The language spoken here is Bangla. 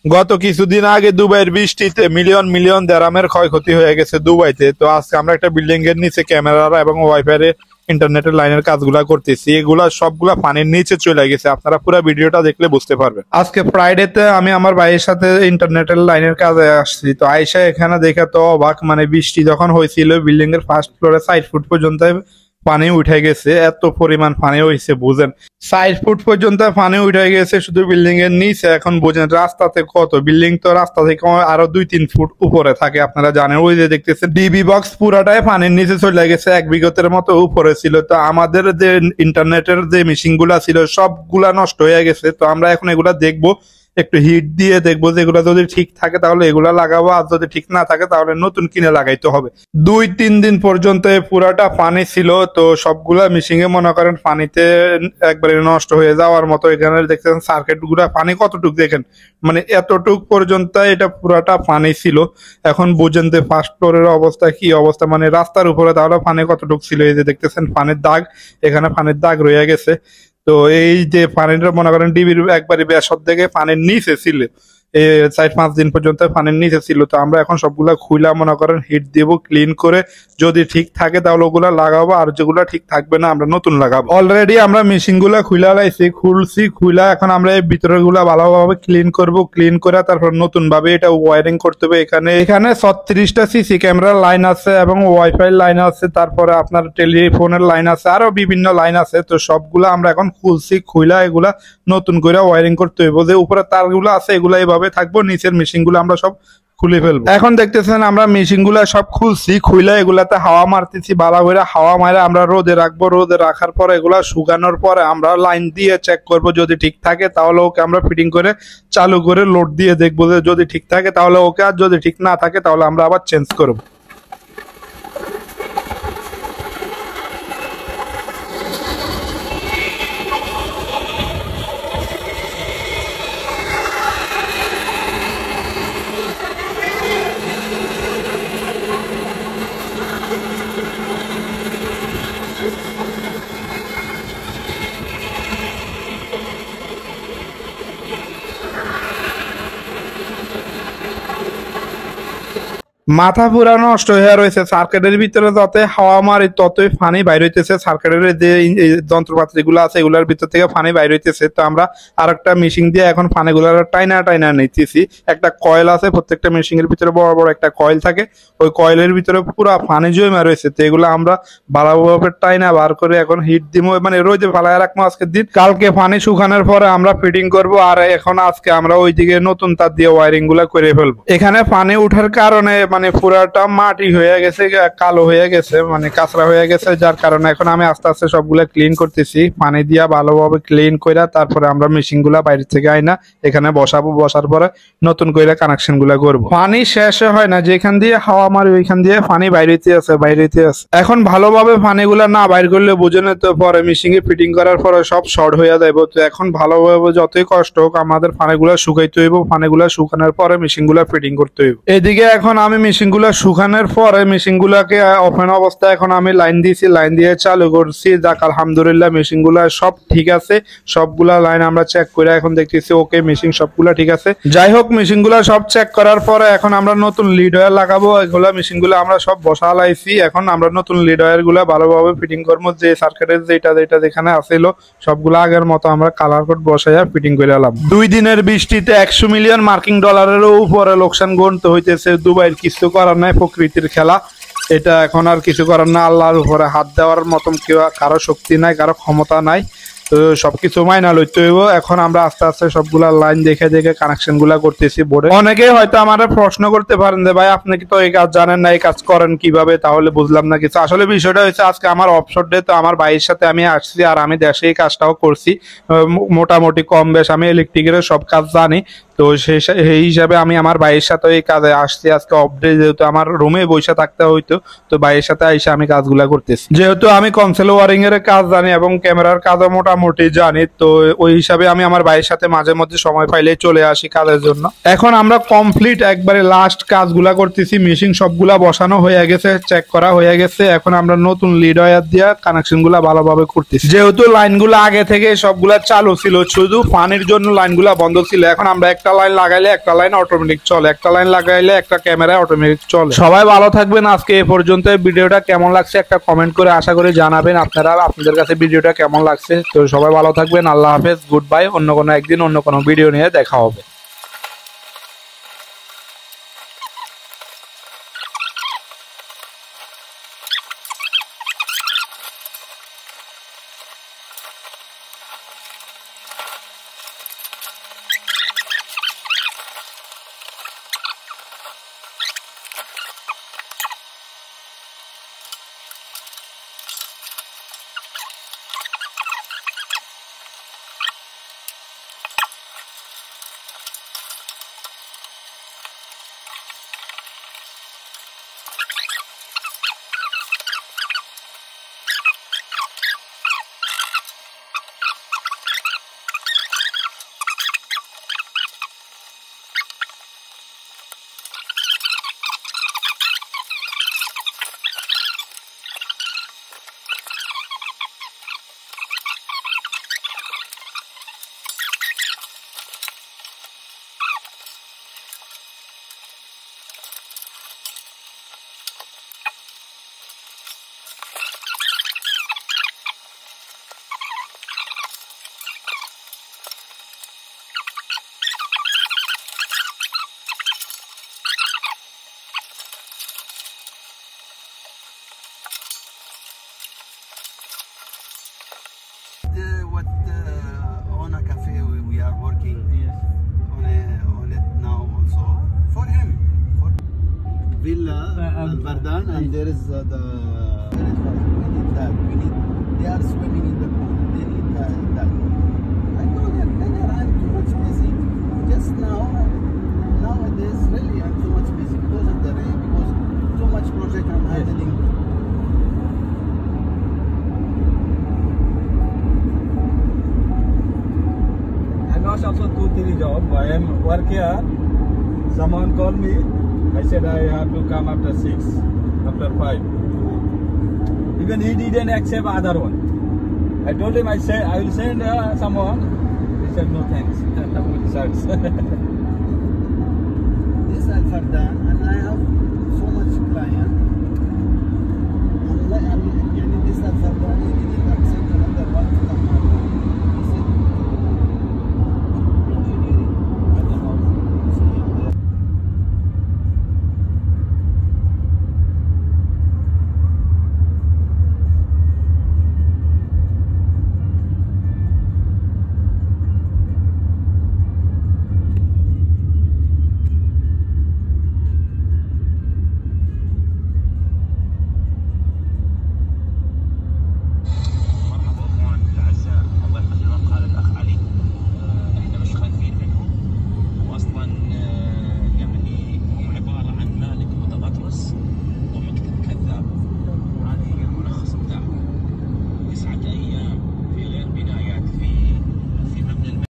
গত কিছুদিন আগে দুবাইয়ের বৃষ্টিতে মিলিয়ন মিলিয়ন দেরামের ক্ষয়ক্ষতি হয়ে গেছে দুবাইতে। তো আজকে আমরা একটা বিল্ডিং এর নিচে ক্যামেরা এবং ওয়াইফাই ইন্টারনেটের লাইনের কাজগুলা করতেছি, এগুলা সবগুলা পানির নিচে চলে গেছে। আপনারা পুরো ভিডিওটা দেখলে বুঝতে পারবেন। আজকে ফ্রাইডেতে আমি আমার ভাইয়ের সাথে ইন্টারনেটের লাইনের কাজে আসছি। তো আইসা এখানে দেখে তো অবাক, মানে বৃষ্টি যখন হয়েছিল বিল্ডিং এর ফার্স্ট ফ্লোরে 60 ফুট পর্যন্ত পানি উঠে গেছে। এত পরিমাণ পানি হয়েছে বুঝেন, 60 ফুট পর্যন্ত পানি উঠে গেছে শুধু বিল্ডিং এর নিচে। এখন বুঝেন রাস্তাতে কত, বিল্ডিং তো রাস্তা থেকে আরো 2-3 ফুট উপরে থাকে। আপনারা জানেন, ওই যে দেখতেছেন ডিবি বক্স পুরাটাই পানির নিচে চলে গেছে, 1 বিঘতের মতো উপরে ছিল। তো আমাদের যে ইন্টারনেটের যে মেশিন গুলা ছিল সবগুলা নষ্ট হয়ে গেছে। তো আমরা এখন এগুলা দেখবো, একটু হিট দিয়ে দেখবো যে এগুলা যদি ঠিক থাকে তাহলে এগুলা লাগাবো, আর যদি ঠিক না থাকে তাহলে নতুন কিনে লাগাইতে হবে। 2-3 দিন পর্যন্ত পুরাটা পানি ছিল। তো সবগুলা মেশিন এ মনে করেন পানিতে একবারে নষ্ট হয়ে যাওয়ার মতো। এখানে দেখতেছেন সার্কিট গুলা পানি কতটুক দেখেন, মানে এতটুক পর্যন্ত এটা পুরাটা পানি ছিল। এখন বুঝেন যে ফার্স্ট ফ্লোরের অবস্থা কি অবস্থা, মানে রাস্তার উপরে তাহলে পানি কতটুক ছিল। এই যে দেখতেছেন পানির দাগ, এখানে পানির দাগ রয়ে গেছে। তো এই যে পানিটা মনে করেন ডিবির একবারে বেসর থেকে পানির নিচে ছিল, 4-5 দিন পর্যন্ত পানির নিচে ছিল। তো আমরা এখন সবগুলা খুইলা মনে করেন হিট দিব, ক্লিন করে যদি ঠিক থাকে তাহলে ওগুলা লাগাবো, আর যেগুলা ঠিক থাকবে না আমরা নতুন লাগাবো। অলরেডি আমরা মেশিন গুলা খুইলা লাইছি, খুইলা এখন আমরা এই ভিতরের গুলা ভালোভাবে ক্লিন করব। ক্লিন করে তারপর নতুন ভাবে এটা ওয়ারিং করতে হবে। এখানে 36টা সিসি ক্যামেরার লাইন আছে এবং ওয়াইফাই লাইন আছে, তারপরে আপনার টেলিফোনের লাইন আছে, আরো বিভিন্ন লাইন আছে। তো সবগুলা আমরা এখন খুইলা এগুলা নতুন করে ওয়ারিং করতে হইব। যে উপরে তারগুলো আছে এগুলা এইভাবে থাকবো, নিচের মেশিন গুলো আমরা সব খুলে ফেলবো। এখন দেখতেছেন আমরা মেশিন গুলা সব খুলছি, খুইলা এগুলাতে হাওয়া মারতেছি। ভালো করে হাওয়া মারে আমরা রোদে রাখবো। রোদে রাখার পরে এগুলা শুকানোর পরে আমরা লাইন দিয়ে চেক করব, যদি ঠিক থাকে তাহলে ওকে আমরা ফিটিং করে চালু করে লোড দিয়ে দেখবো যে যদি ঠিক থাকে তাহলে ওকে, আর যদি ঠিক না থাকে তাহলে আমরা আবার চেঞ্জ করবো। মাথা পুরা নষ্ট হয়ে রয়েছে। সার্কিটের ভিতরে যত হাওয়া মারে ততই পানি বাইর হইতেছে। সার্কিটের যে যন্ত্রপাতি গুলো আছে এগুলোর ভিতর থেকে পানি বাইর হইতেছে। তো আমরা আর একটা মেশিন দিয়ে এখন পানিগুলো টাইনা নিতেছি। একটা কয়েল আছে, প্রত্যেকটা মেশিনের ভিতরে বড় বড় একটা কয়েল থাকে, ওই কয়েলের ভিতরে পুরো পানি জমে রয়েছে। তো এগুলো আমরা ভালোভাবে টাইনা বার করে এখন হিট দিব, মানে রোদে ফালায় রাখবো আজকের দিন। কালকে পানি শুকানোর পরে আমরা ফিটিং করব। আর এখন আজকে আমরা ওইদিকে নতুন তার দিয়ে ওয়ারিং গুলা করে ফেলবো। এখানে পানি উঠার কারণে মানে পুরাটা মাটি হয়ে গেছে, কালো হয়ে গেছে, মানে কাঁচরা হয়ে গেছে, যার কারণে এখন আমি আস্তে আস্তে সবগুলা ক্লিন করতেছি। পানি দিয়া ভালোভাবে ক্লিন করে তারপরে আমরা মেশিন গুলা বাইরে থেকে আইনা এখানে বসাবো। বসার পরে নতুন করে কানেকশন গুলা করবো। পানি শেষ হয় না, যেখান দিয়ে হাওয়া মারি ওইখান দিয়ে পানি বাইরেতে আছে। এখন ভালোভাবে পানিগুলা না বাইর করলে বুঝেন তো পরে মেশিন এ ফিটিং করার পরে সব শর্ট হয়ে যাবে। তো এখন ভালোভাবে যতই কষ্ট হোক আমাদের পানিগুলা শুকাইতে হইব। পানিগুলা শুকানোর পরে মেশিন গুলা ফিটিং করতে হইব। এদিকে এখন আমি মেশিন গুলা শুকানোর পরে মেশিন গুলাকে ওপেন অবস্থায় এখন আমি লাইন দিয়েছি, লাইন দিয়ে চালু করছি। যাক আলহামদুলিল্লাহ মেশিন গুলা সব ঠিক আছে। সবগুলা লাইন আমরা চেক করে এখন দেখতেছি ওকে, মেশিন সবগুলা ঠিক আছে। যাই হোক মেশিন গুলা সব চেক করার পরে এখন আমরা নতুন লিড ওয়্যার লাগাবো। এগুলা মেশিন গুলা আমরা সব বসা লাইছি। এখন আমরা নতুন লিড ওয়্যার গুলা ভালোভাবে ফিটিং করবো। যে সার্কিটের যেটা যেখানে আসিল সবগুলা আগের মতো আমরা কালার কোড বসাইয়া ফিটিং করে এলাম। 2 দিনের বৃষ্টিতে 100 মিলিয়ন মার্কিন ডলারেরও উপরে লোকসান গুনতে হইতেছে। দুবাইয়ের কিছু করার নাই, প্রকৃতির খেলা এটা। এখন আর কিছু করার না, আল্লাহর উপরে হাত দেওয়ার মতন কেউ, কারো শক্তি নাই, কারো ক্ষমতা নাই। তো সবকিছু মাইনা লইতে হইব। এখন আমরা আস্তে আস্তে সবগুলা লাইন দেখে দেখে কানেকশন গুলা করতেছি বোর্ডে। অনেকেই হয়তো আমার প্রশ্ন করতে পারেন যে ভাই আপনি কি তো এই কাজ জানেন না, এই কাজ করেন কিভাবে? তাহলে বুঝলাম না কিছু। আসলে বিষয়টা হচ্ছে আজকে আমার অফশোর ডে। তো আমার ভাইয়ের সাথে আমি আসছি, আর আমি দেশে এই কাজটাও করছি মোটামুটি কম বেশ। আমি ইলেকট্রিকের সব কাজ জানি। তো সেই হিসাবে আমি আমার ভাইয়ের সাথে এই কাজে আসছি। আজকে অফ ডে, যেহেতু আমার রুমে বসে থাকতে হইতো, তো ভাইয়ের সাথে এসে আমি কাজগুলা করতেছি। যেহেতু আমি কনসোল ওয়ারিং এর কাজ জানি এবং ক্যামেরার কাজও মোটামুটি জানি, তো ওই হিসাবে আমি আমার ভাইয়ের সাথে মাঝে মধ্যে সময় পাইলে চলে আসি কাজের জন্য। এখন আমরা কমপ্লিট একবারে লাস্ট কাজগুলা করতেছি। মেশিন সবগুলা বসানো হয়ে গেছে, চেক করা হয়ে গেছে। এখন আমরা নতুন লিড ওয়্যার দিয়ে কানেকশন গুলা ভালোভাবে করতেছি। যেহেতু লাইনগুলো আগে থেকে সবগুলা চালু ছিল, শুধু পানির জন্য লাইনগুলা বন্ধ ছিল। এখন আমরা একটা লাইন লাগাইলে একটা লাইন অটোমেটিক চলে, একটা লাইন লাগাইলে একটা ক্যামেরা অটোমেটিক চলে। সবাই ভালো থাকবেন। আজকে এ পর্যন্ত। ভিডিওটা কেমন লাগছে একটা কমেন্ট করে আশা করি জানাবেন আপনারা, আপনাদের কাছে ভিডিওটা কেমন লাগছে। তো সবাই ভালো থাকবেন। আল্লাহ হাফেজ, গুড বাই। অন্য কোনো একদিন অন্য কোনো ভিডিও নিয়ে দেখা হবে। On a cafe we are working on it now also for him, for Villa Al Bardan, and there is the we need that, they are swimming in the pool, they need that. I told them, I'm too much busy just nowadays, really I'm too much busy because of the rain, because too much project I'm handling. Also 2-3 job. I am work here. Someone called me. I said I have to come after 6, after 5. Even he didn't accept other one. I told him I will send someone. He said no thanks.